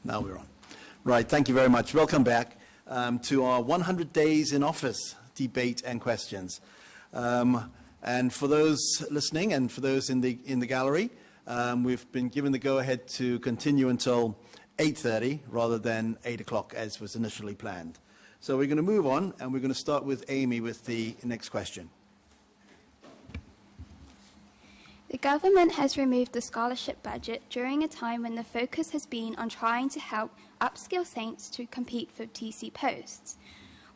Now we're on. Right, thank you very much. Welcome back to our 100 Days in Office debate and questions. And for those listening and for those in the gallery, we've been given the go-ahead to continue until 8:30 rather than 8 o'clock as was initially planned. So we're going to move on, and we're going to start with Amy with the next question. The government has removed the scholarship budget during a time when the focus has been on trying to help upskill saints to compete for TC posts.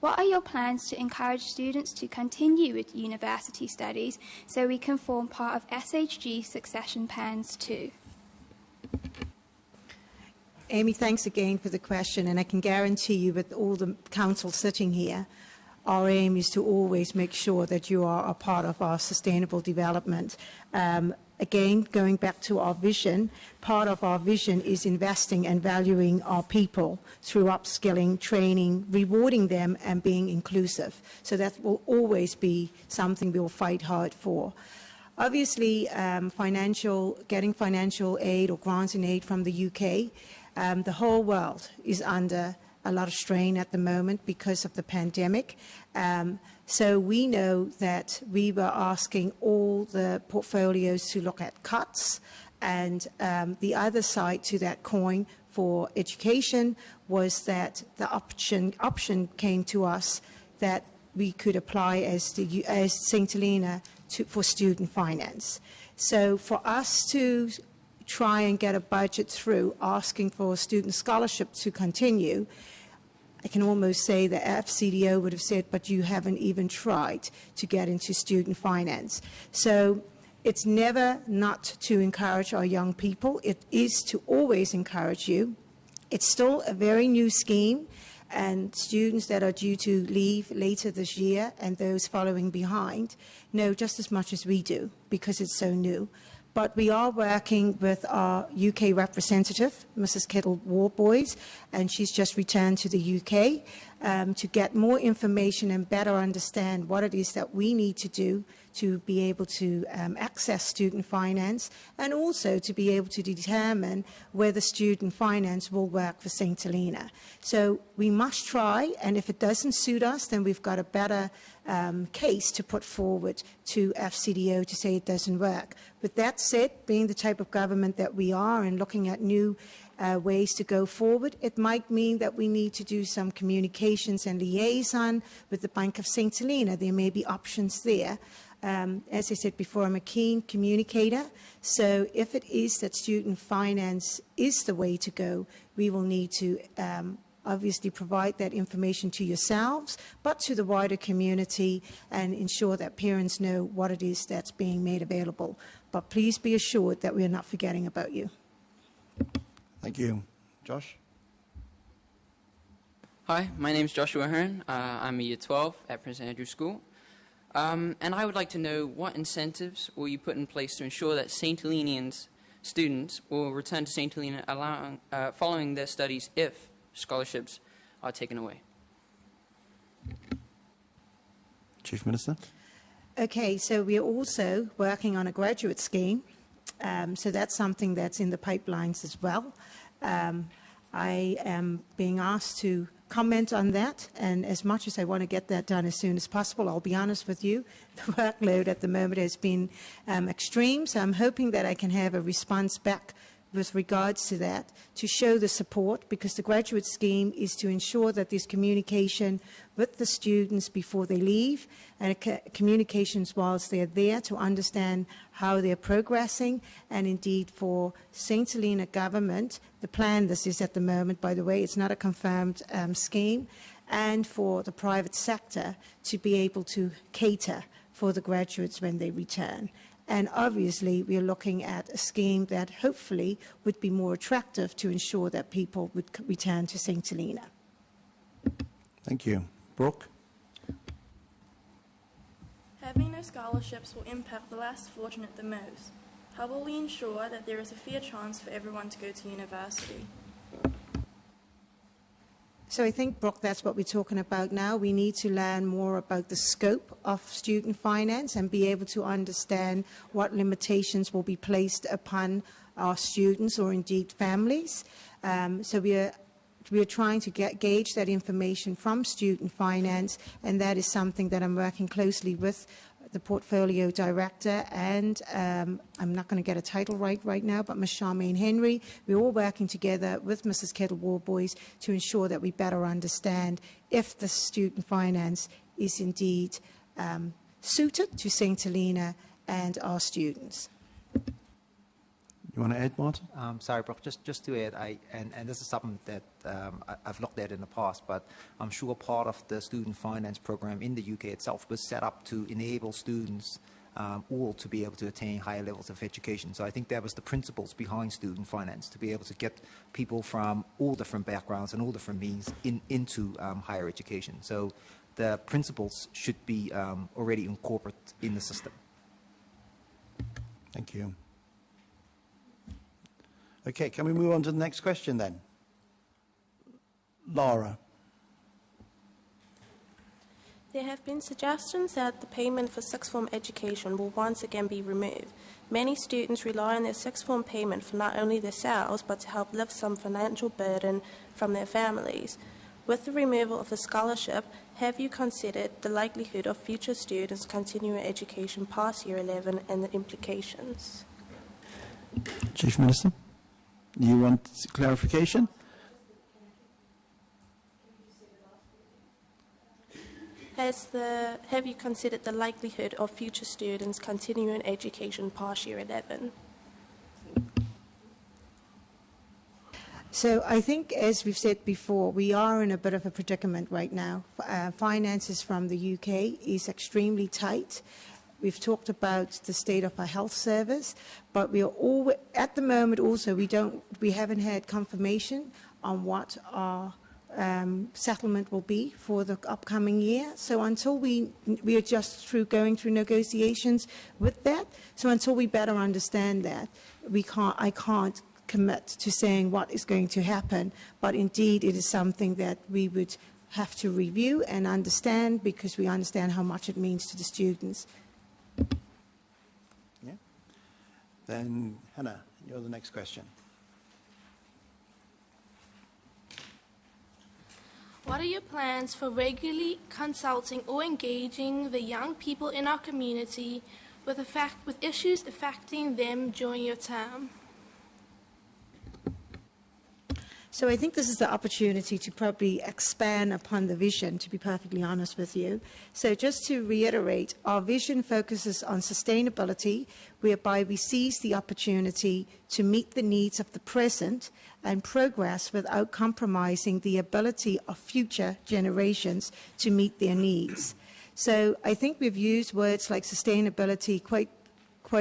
What are your plans to encourage students to continue with university studies so we can form part of SHG succession plans too? Amy, thanks again for the question, and I can guarantee you with all the council sitting here, our aim is to always make sure that you are a part of our sustainable development. Again, going back to our vision, part of our vision is investing and valuing our people through upskilling, training, rewarding them, and being inclusive. So that will always be something we'll fight hard for. Obviously, getting financial aid or grants and aid from the UK, the whole world is under a lot of strain at the moment because of the pandemic. So we know that we were asking all the portfolios to look at cuts, and the other side to that coin for education was that the option came to us that we could apply as St. Helena for student finance. So for us to try and get a budget through asking for student scholarship to continue, I can almost say the FCDO would have said, but you haven't even tried to get into student finance. So it's never not to encourage our young people. It is to always encourage you. It's still a very new scheme, and students that are due to leave later this year and those following behind know just as much as we do because it's so new. But we are working with our UK representative, Mrs. Kettle-Warboys, and she's just returned to the UK to get more information and better understand what it is that we need to do to be able to access student finance, and also to be able to determine whether student finance will work for St. Helena. So we must try, and if it doesn't suit us, then we've got a better case to put forward to FCDO to say it doesn't work. With that said, being the type of government that we are and looking at new ways to go forward, it might mean that we need to do some communications and liaison with the Bank of St. Helena. There may be options there. As I said before, I'm a keen communicator, so if it is that student finance is the way to go, we will need to obviously provide that information to yourselves, but to the wider community, and ensure that parents know what it is that's being made available. But please be assured that we are not forgetting about you. Thank you. Josh? Hi, my name is Joshua Hearn. I'm a Year 12 at Prince Andrew School. And I would like to know what incentives will you put in place to ensure that St. Helenians students will return to St. Helena following their studies if scholarships are taken away. Chief Minister? Okay, so we are also working on a graduate scheme. So that's something that's in the pipelines as well. I am being asked to comment on that, and as much as I want to get that done as soon as possible, I'll be honest with you, the workload at the moment has been extreme, so I'm hoping that I can have a response back with regards to that, to show the support, because the graduate scheme is to ensure that there's communication with the students before they leave, and communications whilst they're there to understand how they're progressing, and indeed for St. Helena government, the plan this is at the moment, by the way, it's not a confirmed scheme, and for the private sector to be able to cater for the graduates when they return. And obviously, we are looking at a scheme that hopefully would be more attractive to ensure that people would return to St. Helena. Thank you. Brooke? Having no scholarships will impact the less fortunate the most. How will we ensure that there is a fair chance for everyone to go to university? So I think, Brooke, that's what we're talking about now. We need to learn more about the scope of student finance and be able to understand what limitations will be placed upon our students or indeed families. So we are trying to gauge that information from student finance, and that is something that I'm working closely with the portfolio director and I'm not going to get a title right now, but Ms. Charmaine Henry. We're all working together with Mrs. Kettle-Warboys to ensure that we better understand if the student finance is indeed suited to St. Helena and our students. You want to add, Martin? Sorry, Brooke, just to add, and this is something that I've looked at in the past, but I'm sure part of the student finance program in the UK itself was set up to enable students all to be able to attain higher levels of education. So I think that was the principles behind student finance, to be able to get people from all different backgrounds and all different means into higher education. So the principles should be already incorporated in the system. Thank you. Okay, can we move on to the next question then? Laura. There have been suggestions that the payment for sixth form education will once again be removed. Many students rely on their sixth form payment for not only themselves, but to help lift some financial burden from their families. With the removal of the scholarship, have you considered the likelihood of future students continuing education past year 11 and the implications? Chief Minister, you want clarification? Have you considered the likelihood of future students continuing education past year 11? So I think, as we've said before, we are in a bit of a predicament right now. Finances from the UK is extremely tight. We've talked about the state of our health service, but we are all, at the moment also, we haven't had confirmation on what our settlement will be for the upcoming year. So until we are just going through negotiations with that. So until we better understand that, I can't commit to saying what is going to happen. But indeed, it is something that we would have to review and understand, because we understand how much it means to the students. Yeah. Then, Hannah, you're the next question. What are your plans for regularly consulting or engaging the young people in our community with issues affecting them during your term? So I think this is the opportunity to probably expand upon the vision, to be perfectly honest with you. So just to reiterate, our vision focuses on sustainability, whereby we seize the opportunity to meet the needs of the present and progress without compromising the ability of future generations to meet their needs. So I think we've used words like sustainability quite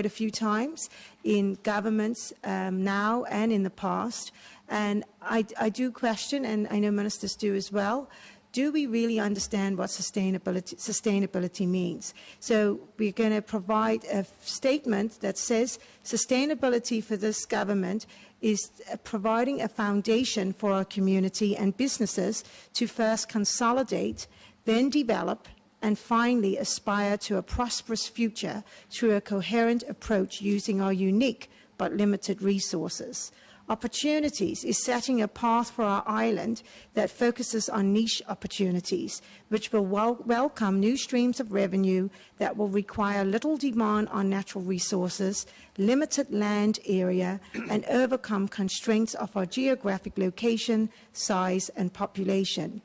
a few times in governments now and in the past. And I do question, and I know ministers do as well, do we really understand what sustainability means? So we're going to provide a statement that says sustainability for this government is providing a foundation for our community and businesses to first consolidate, then develop, and finally aspire to a prosperous future through a coherent approach using our unique but limited resources. Opportunities is setting a path for our island that focuses on niche opportunities, which will welcome new streams of revenue that will require little demand on natural resources, limited land area, and overcome constraints of our geographic location, size, and population.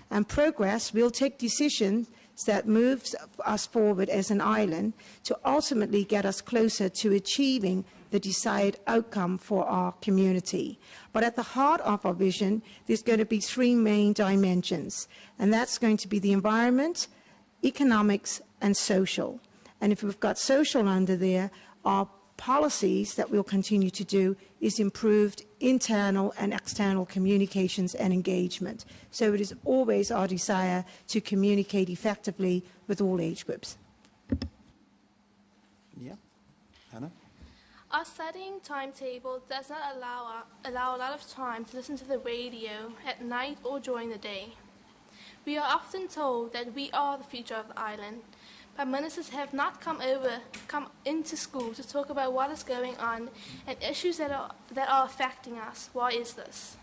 And progress will take decisions that moves us forward as an island to ultimately get us closer to achieving the desired outcome for our community. But at the heart of our vision, there's going to be three main dimensions, and that's going to be the environment, economics, and social. And if we've got social under there, our policies that we'll continue to do is improved internal and external communications and engagement. So it is always our desire to communicate effectively with all age groups. Yeah, Hannah? Our studying timetable does not allow a lot of time to listen to the radio at night or during the day. We are often told that we are the future of the island, but ministers have not come into school to talk about what is going on and issues that are affecting us. Why is this?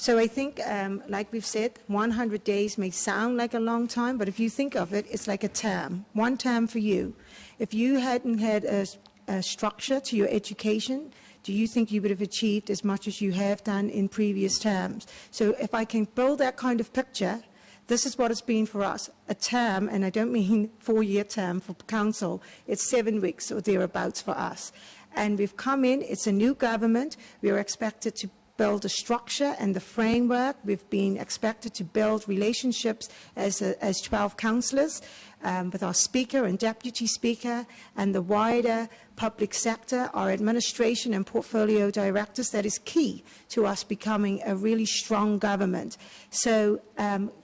So I think, like we've said, 100 days may sound like a long time, but if you think of it, it's like a term, one term for you. If you hadn't had a structure to your education, do you think you would have achieved as much as you have done in previous terms? So if I can build that kind of picture, this is what it's been for us. A term, and I don't mean 4-year term for council, it's 7 weeks or thereabouts for us. And we've come in, it's a new government, we are expected to build a structure and the framework. We've been expected to build relationships as 12 councillors with our Speaker and Deputy Speaker and the wider public sector, our administration and portfolio directors. That is key to us becoming a really strong government. So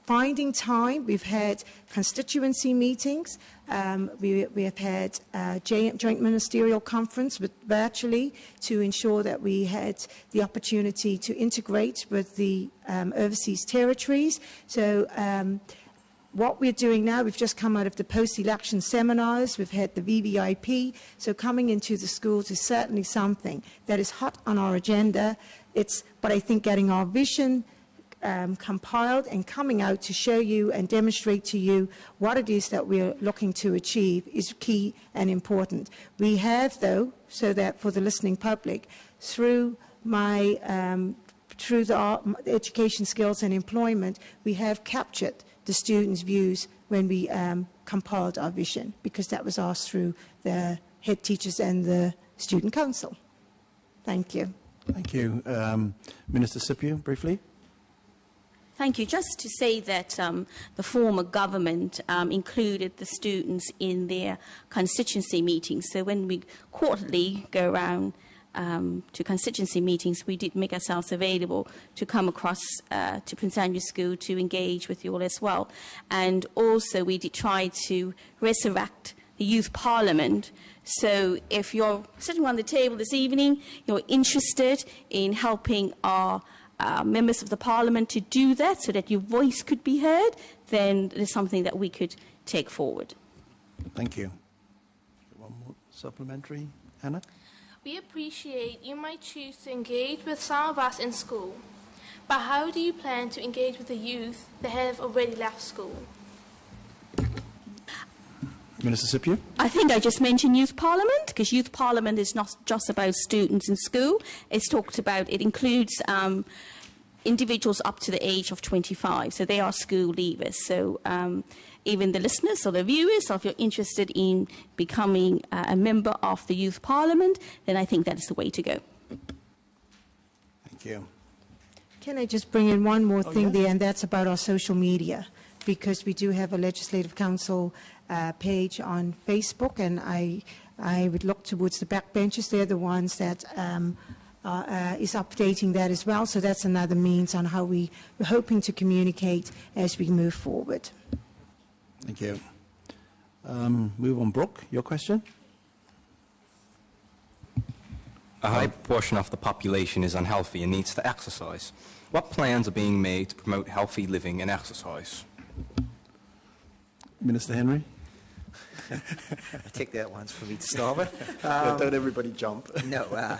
finding time, we've had constituency meetings, we have had a joint ministerial conference virtually to ensure that we had the opportunity to integrate with the overseas territories. So what we're doing now, we've just come out of the post-election seminars, we've had the VVIP, so coming into the schools is certainly something that is hot on our agenda. But I think getting our vision compiled and coming out to show you and demonstrate to you what it is that we're looking to achieve is key and important. We have, though, so that for the listening public, through the education, skills and employment, we have captured the students' views when we compiled our vision, because that was asked through the head teachers and the student council. Thank you. Thank you. Minister Sipiu, briefly. Thank you. Just to say that the former government included the students in their constituency meetings. So when we quarterly go around to constituency meetings, we did make ourselves available to come across to Prince Andrew School to engage with you all as well. And also we did try to resurrect the Youth Parliament. So if you're sitting around the table this evening, you're interested in helping our members of the Parliament to do that so that your voice could be heard, then it is something that we could take forward. Thank you. One more supplementary, Hannah? We appreciate you might choose to engage with some of us in school, but how do you plan to engage with the youth that have already left school? Minister Sipiu? I think I just mentioned Youth Parliament, because Youth Parliament is not just about students in school. It's talked about, it includes individuals up to the age of 25, so they are school leavers. So even the listeners or the viewers, so if you're interested in becoming a member of the Youth Parliament, then I think that is the way to go. Thank you. Can I just bring in one more thing there, and that's about our social media, because we do have a Legislative Council page on Facebook, and I would look towards the backbenchers. They're the ones that is updating that as well. So that's another means on how we're hoping to communicate as we move forward. Thank you. Move on, Brooke, your question? A high proportion of the population is unhealthy and needs to exercise. What plans are being made to promote healthy living and exercise? Minister Henry? I take that once for me to start with. Don't everybody jump. No.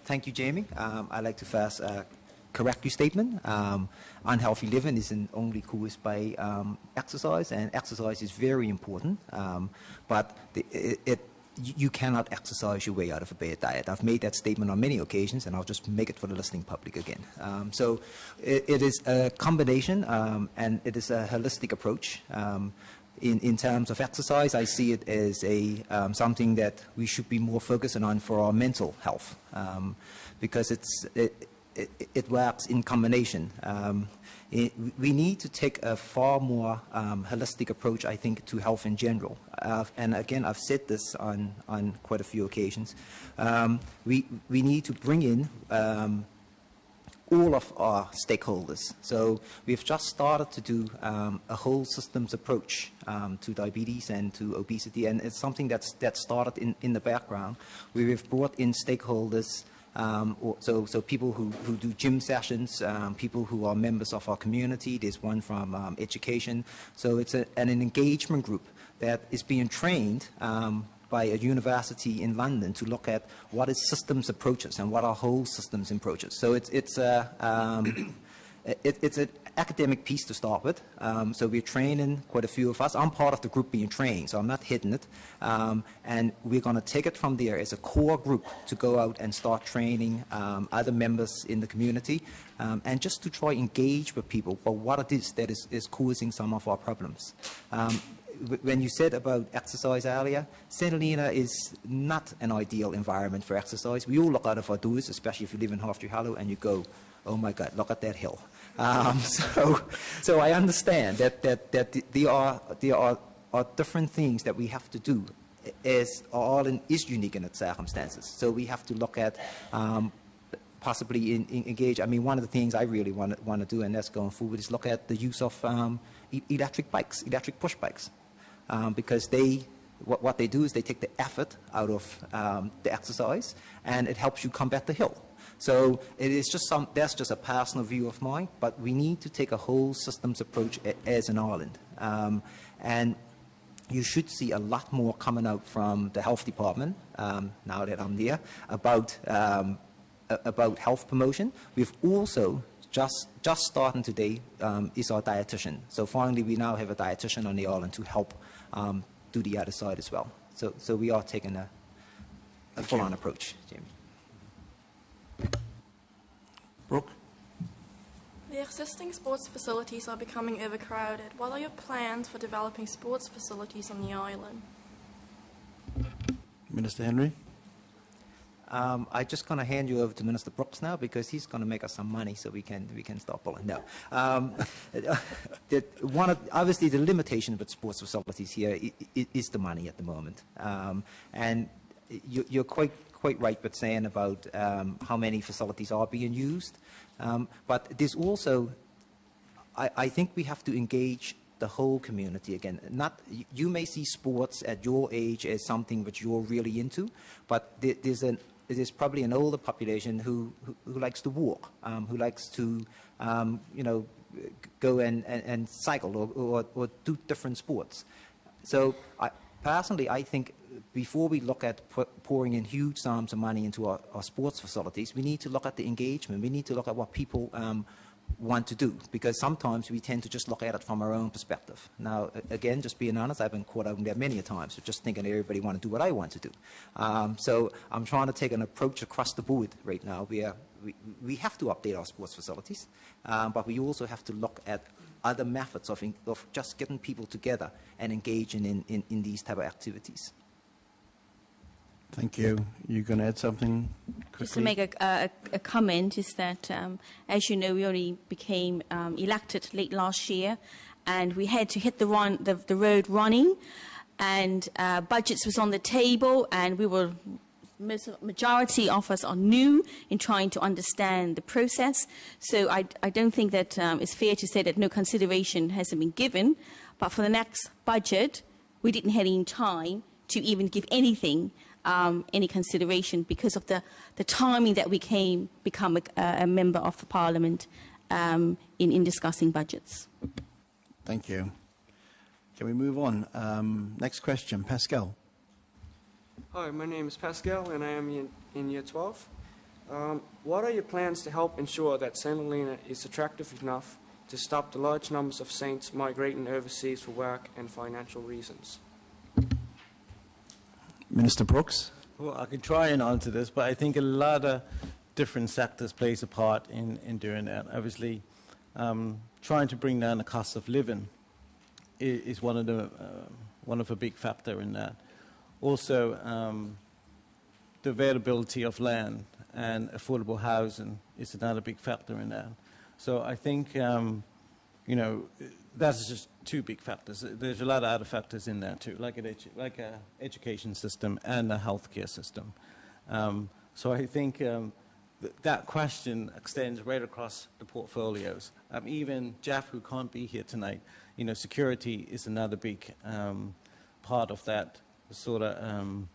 Thank you, Jamie. I'd like to first correct your statement. Unhealthy living isn't only caused by exercise, and exercise is very important, but you cannot exercise your way out of a bad diet. I've made that statement on many occasions, and I'll just make it for the listening public again. So it is a combination, and it is a holistic approach. In terms of exercise, I see it as something that we should be more focusing on for our mental health, because it works in combination. We need to take a far more holistic approach, I think, to health in general. And again, I've said this on quite a few occasions. We need to bring in all of our stakeholders. So we've just started to do a whole systems approach to diabetes and to obesity, and it's something that started in the background, where we've brought in stakeholders, so people who do gym sessions, people who are members of our community. There's one from education. So it's an engagement group that is being trained by a university in London to look at what is systems approaches and what are whole systems approaches. So it's an academic piece to start with. So we're training quite a few of us. I'm part of the group being trained, so I'm not hidden it. And we're going to take it from there as a core group to go out and start training other members in the community, and just to try engage with people about what it is that is causing some of our problems. When you said about exercise earlier, St. Helena is not an ideal environment for exercise. We all look out of our doors, especially if you live in Half Tree Hollow, and you go, oh my God, look at that hill. So I understand that there are different things that we have to do, as Ireland is unique in its circumstances. So we have to look at possibly engage. I mean, one of the things I really want to do, and that's going forward, is look at the use of electric bikes, electric push bikes, because what they do is they take the effort out of the exercise, and it helps you combat the hill. So it is just that's just a personal view of mine, but we need to take a whole systems approach as an Ireland. And you should see a lot more coming out from the health department, now that I'm there, about health promotion. We've also just starting today is our dietitian. So finally we now have a dietitian on the island to help do the other side as well. So we are taking a full-on approach, Jamie. Brooke? The existing sports facilities are becoming overcrowded. What are your plans for developing sports facilities on the island? Minister Henry? I'm just going to hand you over to Minister Brooks now, because he's going to make us some money so we can start pulling. No. Obviously, the limitation with sports facilities here is the money at the moment. And you're quite right with saying about how many facilities are being used. But there's also, I think we have to engage the whole community again. You may see sports at your age as something which you're really into, but there's probably an older population who likes to walk, who likes to go and cycle or do different sports. So personally, I think before we look at pouring in huge sums of money into our sports facilities, we need to look at the engagement. We need to look at what people want to do, because sometimes we tend to just look at it from our own perspective. Now, again, just being honest, I've been caught out in there many a times, so just thinking everybody want to do what I want to do. So I'm trying to take an approach across the board right now where we have to update our sports facilities, but we also have to look at other methods of just getting people together and engaging in these type of activities. Thank you. You're going to add something quickly? Just to make a comment is that, as you know, we only became elected late last year, and we had to hit the road running, and budgets was on the table, and we were, majority of us are new in trying to understand the process. So I don't think that it's fair to say that no consideration hasn't been given, but for the next budget, we didn't have any time to even give anything any consideration because of the timing that we become a member of the Parliament in discussing budgets. Thank you. Can we move on? Next question, Pascal. Hi, my name is Pascal, and I am in Year 12. What are your plans to help ensure that St. Helena is attractive enough to stop the large numbers of Saints migrating overseas for work and financial reasons? Minister Brooks? Well, I could try and answer this, but I think a lot of different sectors plays a part in doing that. Obviously, trying to bring down the cost of living is one of a big factor in that. Also, the availability of land and affordable housing is another big factor in that. So I think, that's just two big factors. There's a lot of other factors in there too, like an education system and a healthcare system. So I think that question extends right across the portfolios. Even Jeff, who can't be here tonight, security is another big part of that sort of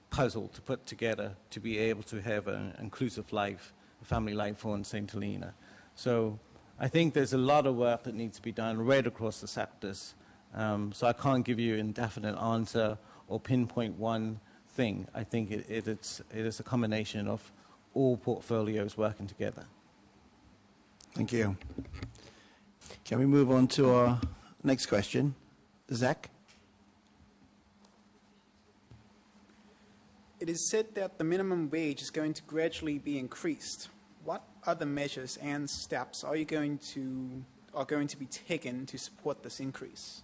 puzzle to put together to be able to have an inclusive life, a family life on St. Helena. So I think there's a lot of work that needs to be done right across the sectors. So I can't give you an indefinite answer or pinpoint one thing. I think it is a combination of all portfolios working together. Thank you. Can we move on to our next question? Zach? It is said that the minimum wage is going to gradually be increased. What other measures and steps are going to be taken to support this increase?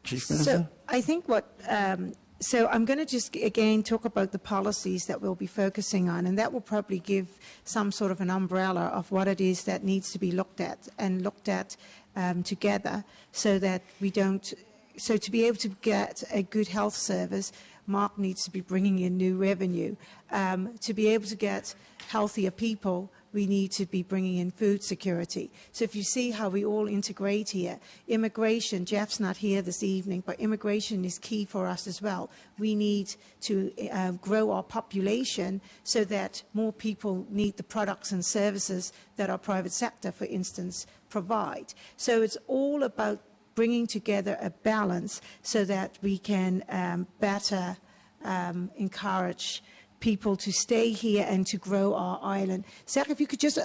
Chief Minister? So I think so I'm going to just again talk about the policies that we'll be focusing on, and that will probably give some sort of an umbrella of what it is that needs to be looked at together, so that we don't. So to be able to get a good health service, Mark needs to be bringing in new revenue. To be able to get healthier people, we need to be bringing in food security. So if you see how we all integrate here, immigration, Jeff's not here this evening, but immigration is key for us as well. We need to grow our population so that more people need the products and services that our private sector, for instance, provide. So it's all about bringing together a balance so that we can better encourage people to stay here and to grow our island. Zach, if you could just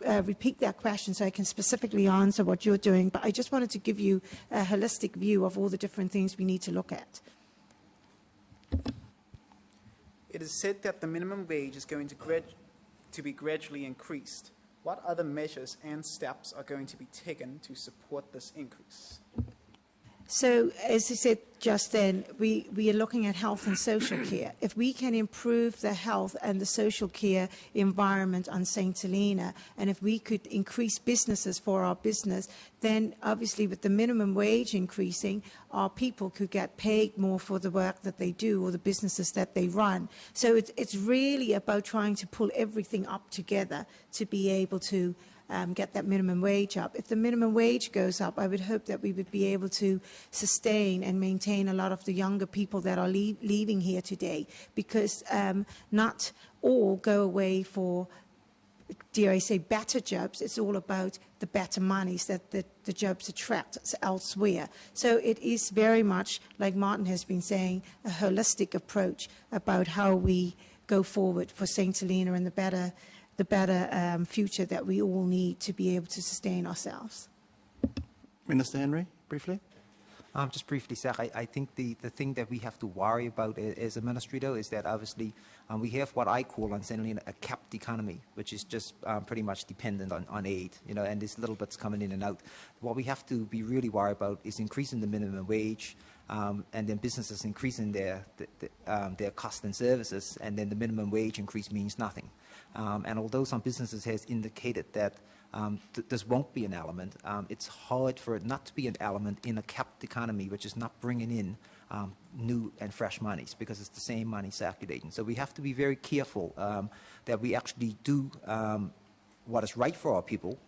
repeat that question so I can specifically answer what you're doing, but I just wanted to give you a holistic view of all the different things we need to look at. It is said that the minimum wage is going to be gradually increased. What other measures and steps are going to be taken to support this increase? So, as I said just then, we are looking at health and social care. If we can improve the health and the social care environment on St. Helena, and if we could increase businesses for our business, then obviously with the minimum wage increasing, our people could get paid more for the work that they do or the businesses that they run. So it's really about trying to pull everything up together to be able to get that minimum wage up. If the minimum wage goes up, I would hope that we would be able to sustain and maintain a lot of the younger people that are leaving here today, because not all go away for, dare I say, better jobs. It's all about the better monies that the jobs attract elsewhere. So it is very much, like Martin has been saying, a holistic approach about how we go forward for St. Helena and the better future that we all need to be able to sustain ourselves. Minister Henry, briefly. Just briefly, Sir, I think the thing that we have to worry about as a ministry, though, is that obviously we have what I call on St. Helena a capped economy, which is just pretty much dependent on aid, and there's little bits coming in and out. What we have to be really worried about is increasing the minimum wage, and then businesses increasing their costs and services, and then the minimum wage increase means nothing. And although some businesses has indicated that this won't be an element, it's hard for it not to be an element in a capped economy, which is not bringing in new and fresh monies, because it's the same money circulating. So we have to be very careful that we actually do what is right for our people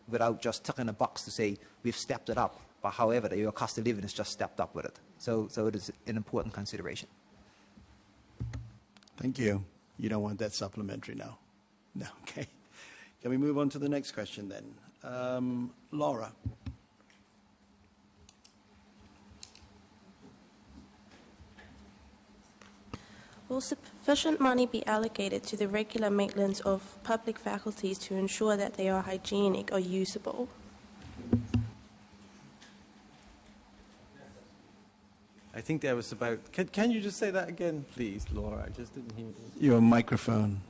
without just ticking a box to say we've stepped it up, but however, your cost of living has just stepped up with it. So it is an important consideration. Thank you. You don't want that supplementary now? No, okay. Can we move on to the next question then? Laura. Will sufficient money be allocated to the regular maintenance of public faculties to ensure that they are hygienic or usable? I think that was about... Can you just say that again, please, Laura? I just didn't hear you. Your microphone.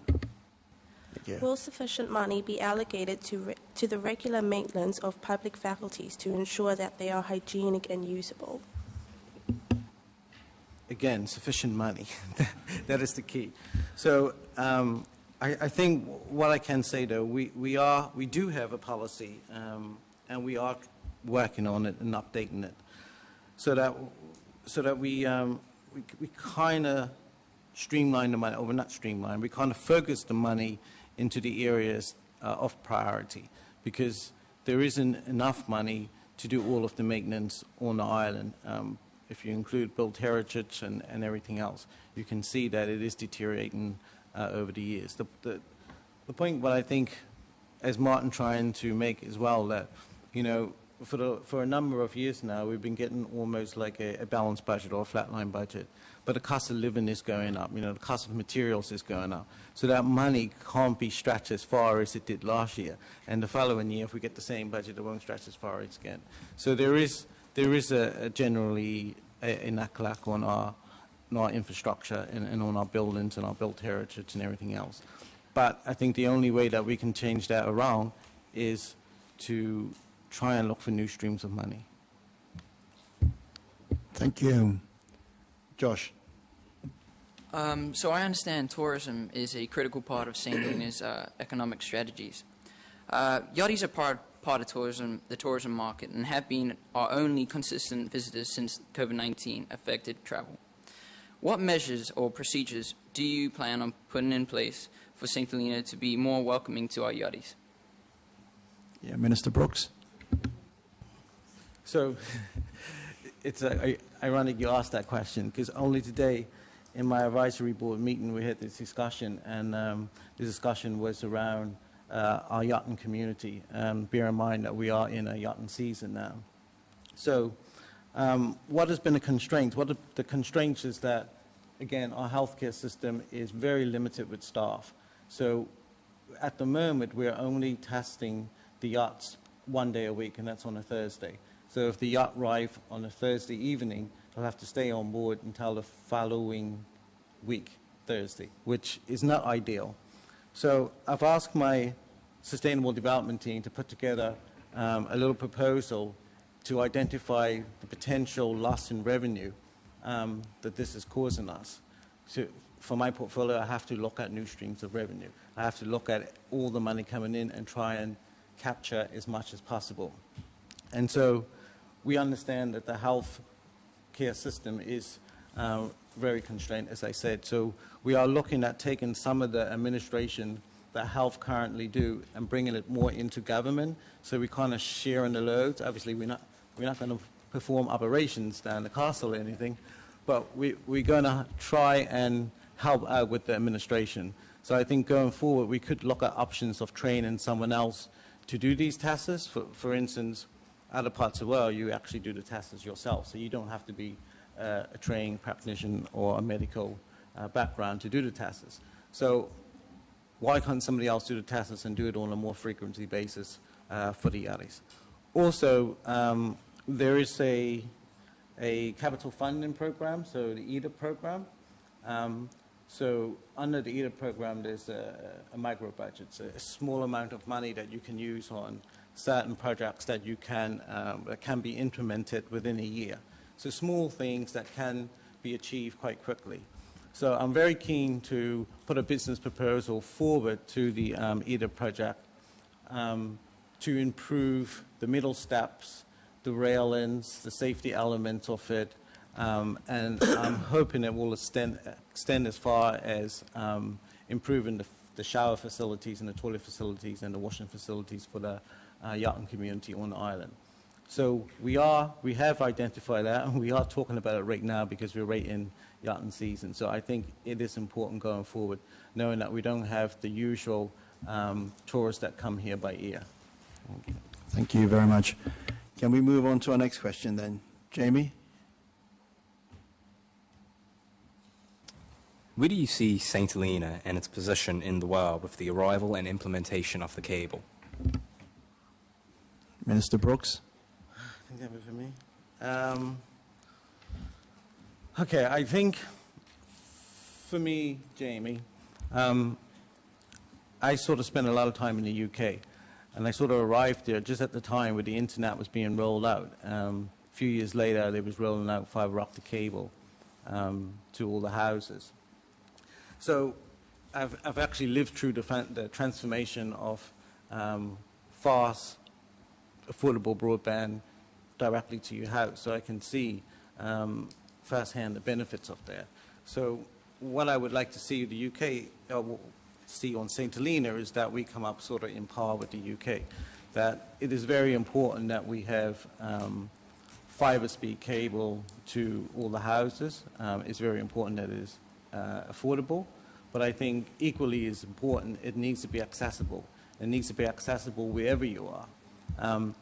Yeah. Will sufficient money be allocated to the regular maintenance of public faculties to ensure that they are hygienic and usable? Again, sufficient money. That is the key. So I think what I can say, though, we do have a policy, and we are working on it and updating it, so that we kind of streamline the money, or not streamline, we kind of focus the money into the areas of priority, because there isn't enough money to do all of the maintenance on the island. If you include built heritage and everything else, you can see that it is deteriorating over the years. The point, what I think, as Martin trying to make as well, that, for a number of years now, we've been getting almost like a balanced budget or a flatline budget. But the cost of living is going up. You know, the cost of materials is going up. So that money can't be stretched as far as it did last year. And the following year, if we get the same budget, it won't stretch as far as again. So there is a generally a knack on our infrastructure and on our buildings and our built heritage and everything else. But I think the only way that we can change that around is to try and look for new streams of money. Thank you. Josh. So I understand tourism is a critical part of St. Lena's economic strategies. Yachties are part of tourism, the tourism market, and have been our only consistent visitors since COVID-19 affected travel. What measures or procedures do you plan on putting in place for St. Helena to be more welcoming to our yachties? Yeah, Minister Brooks. So it's ironic you asked that question, because only today in my advisory board meeting we had this discussion, and the discussion was around our yachting community. Bear in mind that we are in a yachting season now. So what has been a constraint? The constraint is that, again, our healthcare system is very limited with staff. So at the moment, we're only testing the yachts 1 day a week, and that's on a Thursday. So if the yacht arrives on a Thursday evening, they'll have to stay on board until the following week, Thursday, which is not ideal. So I've asked my Sustainable Development team to put together a little proposal to identify the potential loss in revenue that this is causing us. So for my portfolio, I have to look at new streams of revenue. I have to look at all the money coming in and try and capture as much as possible. And so we understand that the health care system is very constrained, as I said. So we are looking at taking some of the administration that health currently do and bringing it more into government. So we kind of share in the loads. Obviously, we're not going to perform operations down the castle or anything, but we're going to try and help out with the administration. So I think going forward, we could look at options of training someone else to do these tests. For instance, other parts of the world, you actually do the tests yourself, so you don't have to be a trained practitioner or a medical background to do the tests. So why can't somebody else do the tests and do it on a more frequency basis for the yachties? Also, there is a capital funding program, so the EDA program. So under the EDA program, there's a micro budget, so a small amount of money that you can use on certain projects that can be implemented within a year. So small things that can be achieved quite quickly. So I'm very keen to put a business proposal forward to the EDA project to improve the middle steps, the railings, the safety elements of it, and I'm hoping it will extend as far as improving the shower facilities and the toilet facilities and the washing facilities for the yachting community on the island. So we have identified that, and we are talking about it right now because we're right in yachting season. So I think it is important going forward, knowing that we don't have the usual tourists that come here by year. Thank you very much. Can we move on to our next question then? Jamie? Where do you see St. Helena and its position in the world with the arrival and implementation of the cable? Minister Brooks? I think that was for me. Okay, I think for me, Jamie, I sort of spent a lot of time in the UK, and I sort of arrived there just at the time where the internet was being rolled out. A few years later, they was rolling out fiber optic cable to all the houses. So I've actually lived through the transformation of fast, affordable broadband directly to your house, so I can see firsthand the benefits of that. So what I would like to see the UK see on St. Helena is that we come up sort of in par with the UK, that it is very important that we have fiber speed cable to all the houses. It's very important that it is affordable, but I think equally as important, it needs to be accessible. It needs to be accessible wherever you are.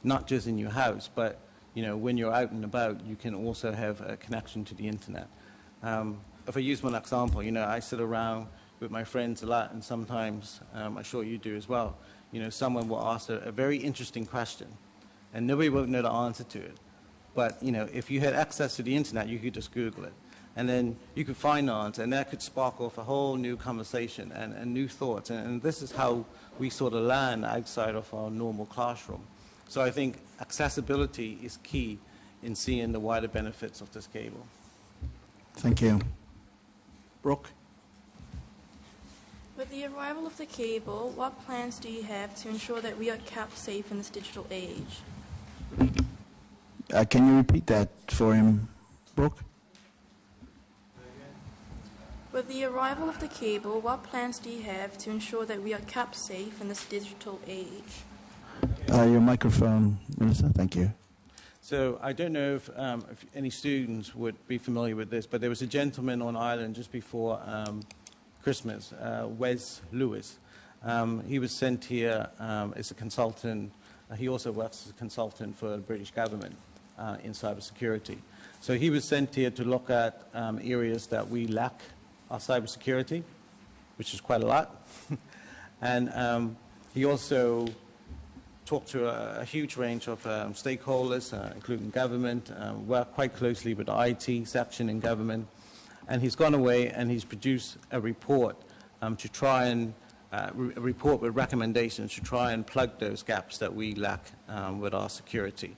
not just in your house, but when you're out and about, you can also have a connection to the internet. If I use one example, I sit around with my friends a lot, and sometimes, I'm sure you do as well, someone will ask a very interesting question, and nobody will know the answer to it. But, if you had access to the internet, you could just Google it. And then you could find the answer, and that could spark off a whole new conversation and new thoughts. And this is how we sort of learn outside of our normal classroom. So I think accessibility is key in seeing the wider benefits of this cable. Thank you. Brooke? With the arrival of the cable, what plans do you have to ensure that we are kept safe in this digital age? Can you repeat that for him, Brooke? With the arrival of the cable, what plans do you have to ensure that we are kept safe in this digital age? Your microphone, Minister. Thank you. So I don't know if any students would be familiar with this, but there was a gentleman on Ireland just before Christmas, Wes Lewis. He was sent here as a consultant. He also works as a consultant for the British government in cybersecurity. So he was sent here to look at areas that we lack our cybersecurity, which is quite a lot. And he also talked to a huge range of stakeholders, including government, worked quite closely with the IT section in government. And he's gone away and he's produced a report to try and a report with recommendations to try and plug those gaps that we lack with our security.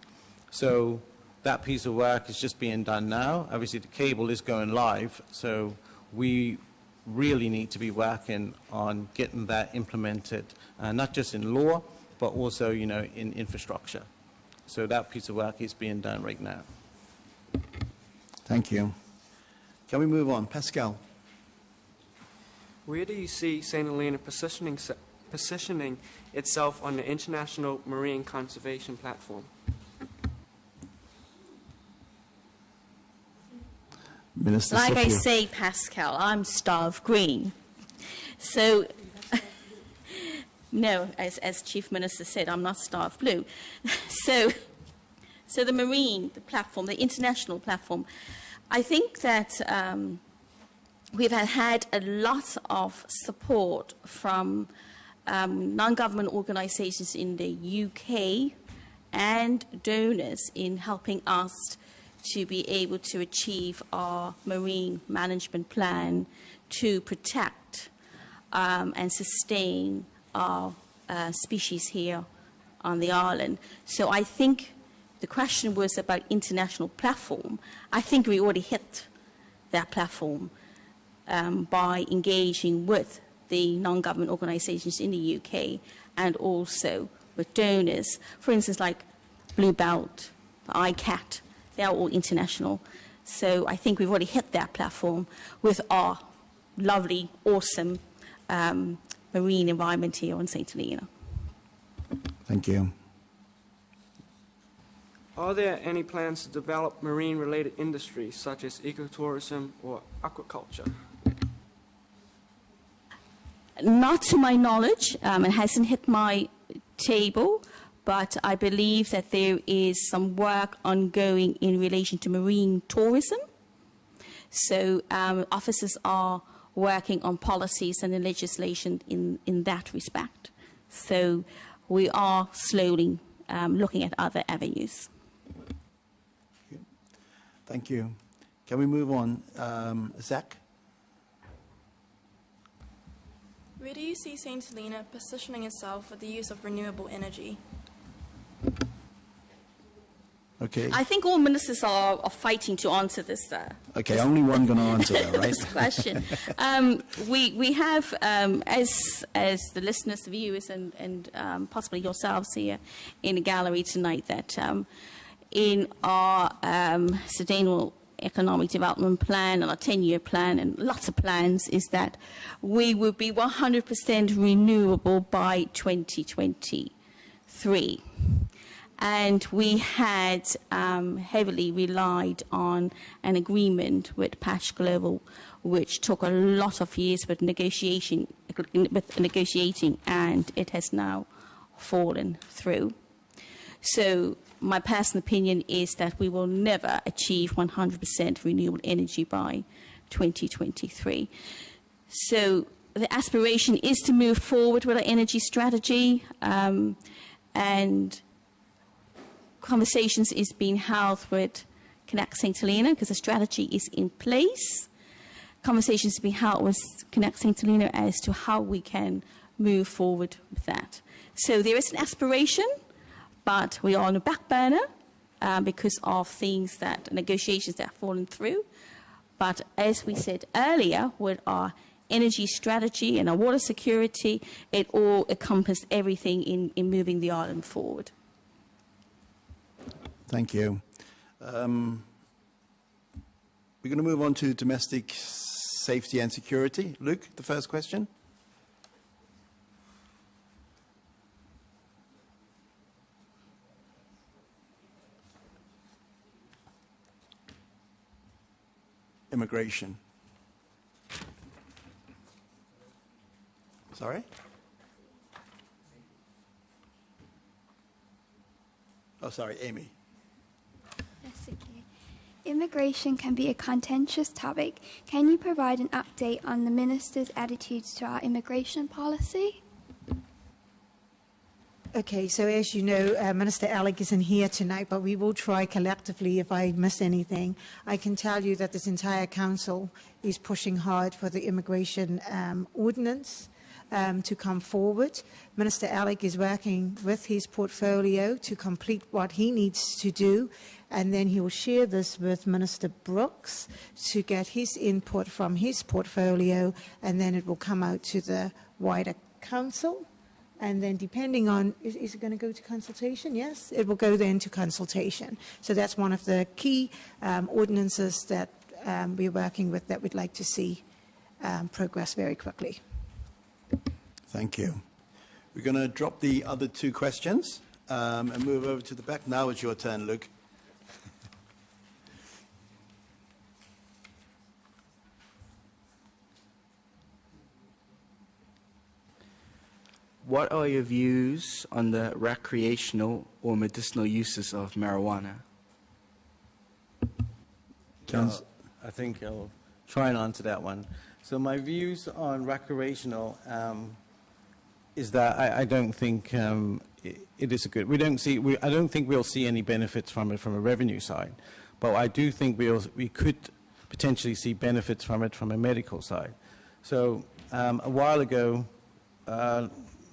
So that piece of work is just being done now. Obviously, the cable is going live, so we really need to be working on getting that implemented, not just in law, but also, in infrastructure. So that piece of work is being done right now. Thank you. Can we move on? Pascal. Where do you see St. Helena positioning itself on the international marine conservation platform? Minister like Sophia. I say, Pascal, I'm starved green. So, no, as Chief Minister said, I'm not starved blue. So the platform, the international platform, I think that we've had a lot of support from non-government organisations in the UK and donors in helping us to be able to achieve our marine management plan to protect and sustain our species here on the island. So I think the question was about international platform. I think we already hit that platform by engaging with the non-government organisations in the UK and also with donors. For instance, like Blue Belt, ICAT, they're all international. So I think we've already hit that platform with our lovely, awesome marine environment here on St. Helena. Thank you. Are there any plans to develop marine-related industries such as ecotourism or aquaculture? Not to my knowledge. It hasn't hit my table, but I believe that there is some work ongoing in relation to marine tourism. So officers are working on policies and the legislation in that respect. So we are slowly looking at other avenues. Thank you. Can we move on? Zach? Where do you see St. Helena positioning itself for the use of renewable energy? Okay. I think all ministers are fighting to answer this. Okay, only one going to answer that, right? This question. We have, as the listeners, the viewers, and possibly yourselves here in the gallery tonight, that in our sustainable economic development plan and our 10-year plan and lots of plans is that we will be 100% renewable by 2023. And we had heavily relied on an agreement with Patch Global, which took a lot of years with negotiating, and it has now fallen through. So my personal opinion is that we will never achieve 100% renewable energy by 2023. So the aspiration is to move forward with our energy strategy, and conversations is being held with Connect St Helena because the strategy is in place. Conversations being held with Connect St Helena as to how we can move forward with that. So there is an aspiration, but we are on the back burner because of things that, negotiations that have fallen through. But as we said earlier, with our energy strategy and our water security, it all encompasses everything in moving the island forward. Thank you. We're going to move on to domestic safety and security. Luke, the first question. Immigration. Sorry? Oh, sorry, Amy. Yes, okay. Immigration can be a contentious topic. Can you provide an update on the Minister's attitudes to our immigration policy? Okay, so as you know, Minister Alec isn't here tonight, but we will try collectively if I miss anything. I can tell you that this entire council is pushing hard for the immigration ordinance to come forward. Minister Alec is working with his portfolio to complete what he needs to do, and then he will share this with Minister Brooks to get his input from his portfolio, and then it will come out to the wider council. And then depending on, is it going to go to consultation? Yes, it will go then to consultation. So that's one of the key ordinances that we're working with that we'd like to see progress very quickly. Thank you. We're going to drop the other two questions and move over to the back. Now it's your turn, Luke. What are your views on the recreational or medicinal uses of marijuana? I think I'll try and answer that one. So my views on recreational is that I don't think it is a good. I don't think we'll see any benefits from it from a revenue side, but I do think we could potentially see benefits from it from a medical side. So a while ago.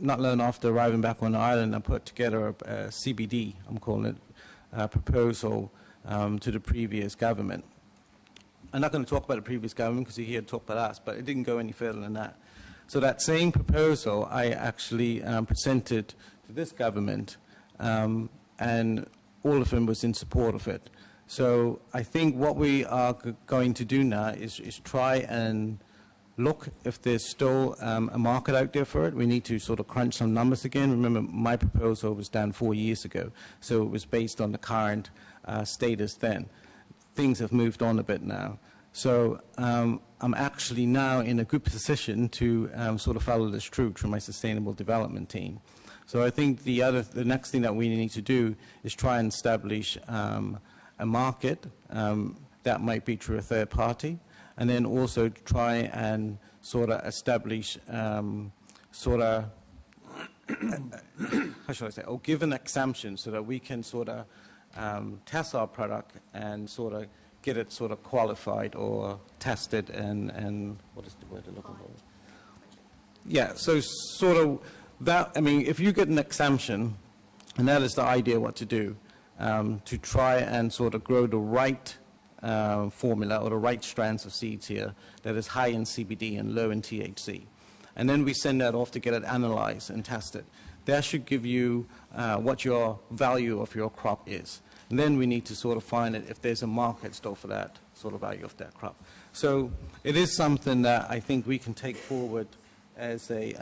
Not long after arriving back on the island, I put together a CBD, I'm calling it, proposal to the previous government. I'm not going to talk about the previous government because he had talked about us, but it didn't go any further than that. So that same proposal I actually presented to this government, and all of them was in support of it. So I think what we are going to do now is try and look if there's still a market out there for it. We need to sort of crunch some numbers again. Remember, my proposal was done 4 years ago, so it was based on the current status then. Things have moved on a bit now. So I'm actually now in a good position to sort of follow this through my sustainable development team. So I think the next thing that we need to do is try and establish a market that might be through a third party, and then also try and sort of establish sort of, how should I say, or give an exemption so that we can sort of test our product and sort of get it sort of qualified or tested and what is the word I'm looking for? Yeah, so sort of that, I mean, if you get an exemption, and that is the idea what to do, to try and sort of grow the right formula or the right strands of seeds here that is high in CBD and low in THC. And then we send that off to get it analyzed and tested. That should give you what your value of your crop is. And then we need to sort of find it if there's a market still for that sort of value of that crop. So it is something that I think we can take forward as a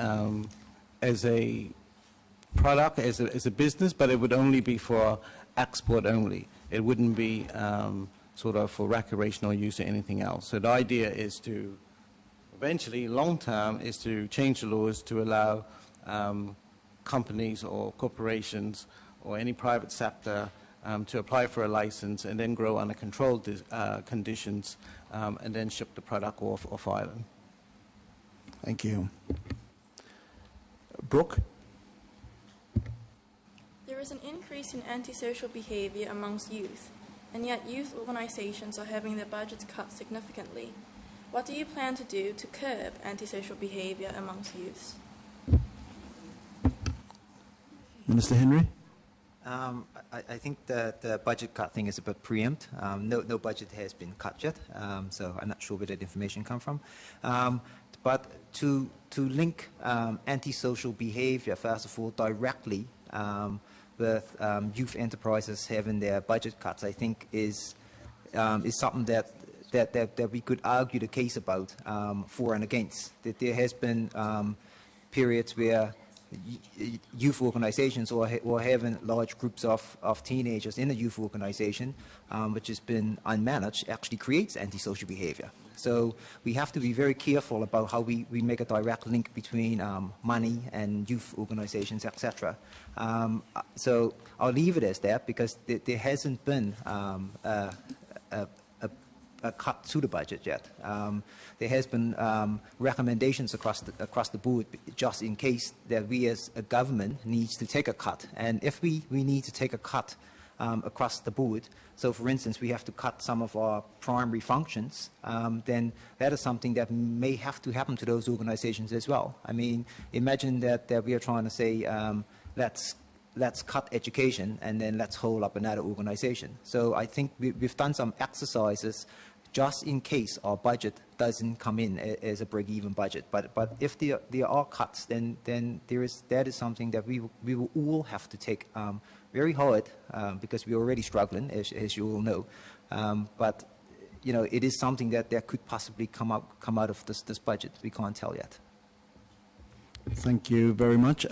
product, as a business, but it would only be for export only. It wouldn't be sort of for recreational use or anything else. So the idea is to, eventually, long term, is to change the laws to allow companies or corporations or any private sector to apply for a license and then grow under controlled conditions and then ship the product off island. Thank you. Brooke? There is an increase in antisocial behaviour amongst youth, and yet youth organisations are having their budgets cut significantly. What do you plan to do to curb antisocial behaviour amongst youths? Minister Henry? I think the budget cut thing is a bit preempt. No budget has been cut yet, so I'm not sure where that information come from. But to link antisocial behaviour, first of all, directly with youth enterprises having their budget cuts, I think is something that we could argue the case about for and against. That there has been periods where youth organizations or having large groups of teenagers in a youth organization, which has been unmanaged, actually creates antisocial behavior. So we have to be very careful about how we make a direct link between money and youth organizations, etc. So I'll leave it as that, because there hasn't been a cut to the budget yet. There has been recommendations across the board, just in case that we as a government needs to take a cut. And if we need to take a cut across the board, so for instance we have to cut some of our primary functions, then that is something that may have to happen to those organizations as well. I mean, imagine that we are trying to say, let's cut education and then let's hold up another organization. So I think we've done some exercises just in case our budget doesn't come in as a break-even budget. But if there are cuts, then that is something that we will all have to take very hard, because we're already struggling, as you all know. But you know, it is something that could possibly come out of this budget. We can't tell yet. Thank you very much.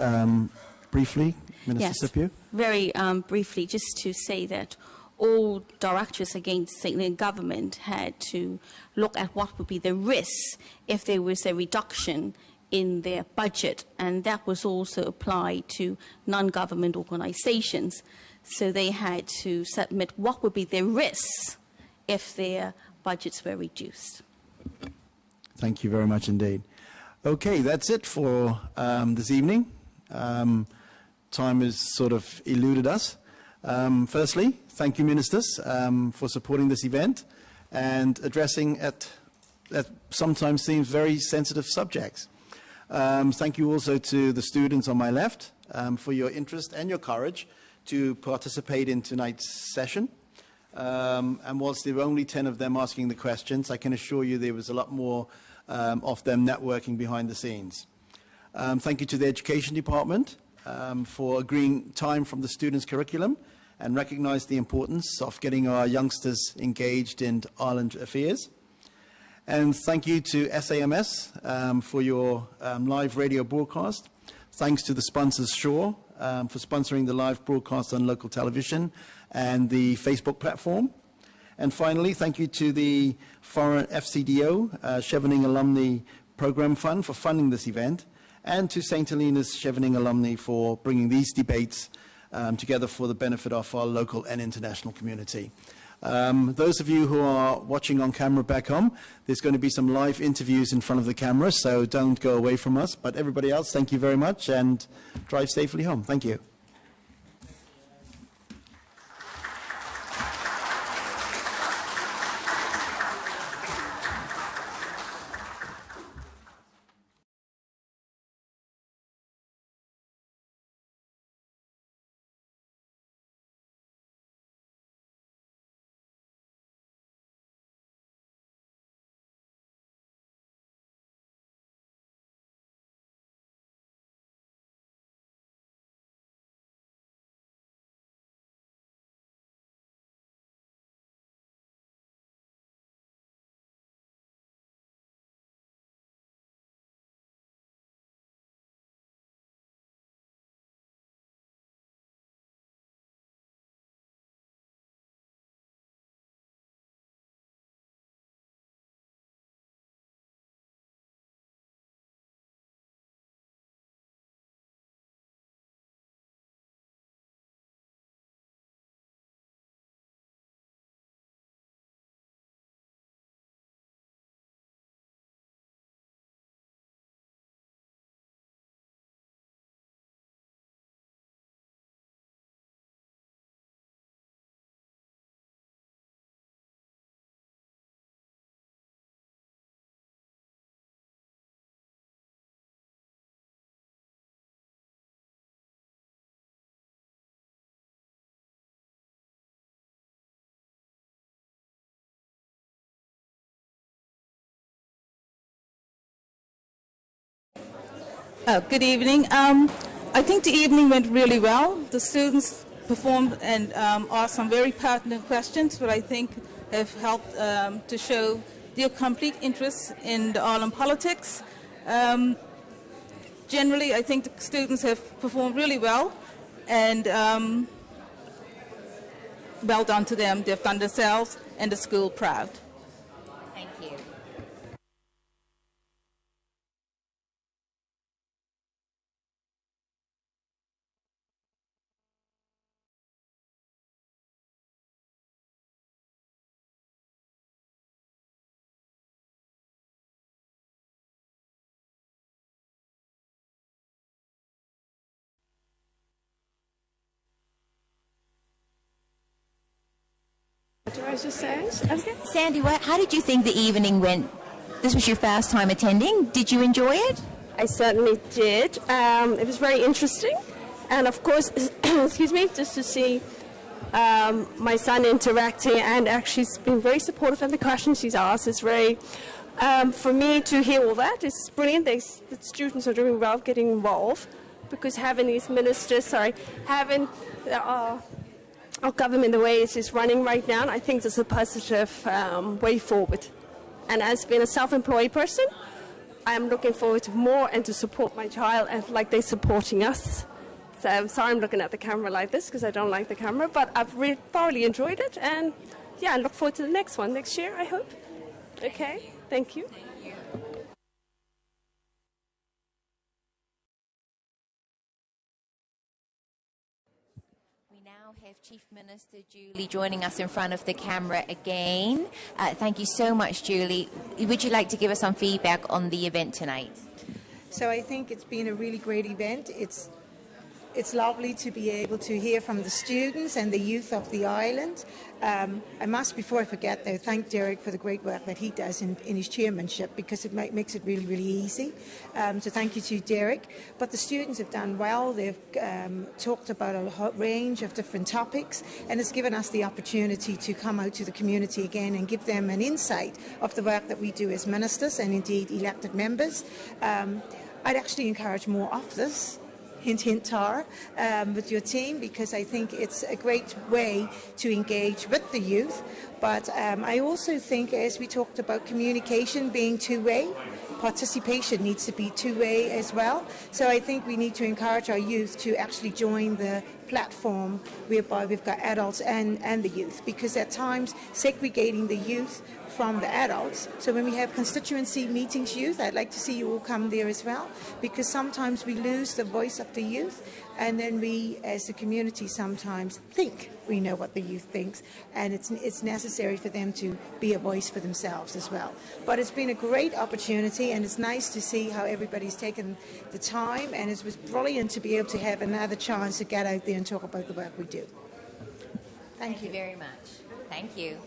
Briefly, Minister Scipio? Very briefly, just to say that all directors against St. Leonard government had to look at what would be the risks if there was a reduction in their budget, and that was also applied to non-government organizations. So they had to submit what would be the risks if their budgets were reduced. Thank you very much indeed. Okay, that's it for this evening. Time has sort of eluded us. Firstly, thank you, Ministers, for supporting this event and addressing at sometimes seems very sensitive subjects. Thank you also to the students on my left for your interest and your courage to participate in tonight's session. And whilst there were only 10 of them asking the questions, I can assure you there was a lot more of them networking behind the scenes. Thank you to the Education Department for agreeing time from the students' curriculum and recognise the importance of getting our youngsters engaged in Ireland affairs. And thank you to SAMS for your live radio broadcast. Thanks to the sponsors Shaw for sponsoring the live broadcast on local television and the Facebook platform. And finally, thank you to the foreign FCDO, Chevening Alumni Program Fund, for funding this event, and to St. Helena's Chevening Alumni for bringing these debates together for the benefit of our local and international community. Those of you who are watching on camera back home, there's going to be some live interviews in front of the camera, so don't go away from us. But everybody else, thank you very much, and drive safely home. Thank you. Good evening. I think the evening went really well. The students performed and asked some very pertinent questions, but I think have helped to show their complete interest in the Ireland politics. Generally, I think the students have performed really well, and well done to them. They've done themselves and the school proud. Thank you. Do I just say it? Okay. Sandy, how did you think the evening went? This was your first time attending. Did you enjoy it? I certainly did. It was very interesting. And of course, excuse me, just to see my son interacting and actually he's been very supportive of the questions he's asked. It's very, for me to hear all that is brilliant. The students are doing well getting involved because having these ministers, having our government the way it is running right now, I think it's a positive way forward. And as being a self-employed person, I'm looking forward to more and to support my child and like they're supporting us. So I'm sorry I'm looking at the camera like this because I don't like the camera, but I've really thoroughly enjoyed it. And yeah, I look forward to the next one next year, I hope. Okay, thank you. Thank you. Have Chief Minister Julie joining us in front of the camera again. Thank you so much, Julie. Would you like to give us some feedback on the event tonight? So I think it's been a really great event. It's lovely to be able to hear from the students and the youth of the island. I must, before I forget, though, thank Derek for the great work that he does in his chairmanship because it makes it really, really easy. So thank you to Derek. But the students have done well. They've talked about a range of different topics, and it's given us the opportunity to come out to the community again and give them an insight of the work that we do as ministers and indeed elected members. I'd actually encourage more of this. Hint, hint, Tara, with your team, because I think it's a great way to engage with the youth. But I also think, as we talked about communication being two-way, participation needs to be two-way as well. So I think we need to encourage our youth to actually join the platform whereby we've got adults and the youth, because at times segregating the youth from the adults. So when we have constituency meetings, youth, I'd like to see you all come there as well, because sometimes we lose the voice of the youth, and then we, as the community, sometimes think we know what the youth thinks, and it's necessary for them to be a voice for themselves as well. But it's been a great opportunity, and it's nice to see how everybody's taken the time, and it was brilliant to be able to have another chance to get out there and talk about the work we do. Thank you very much. Thank you.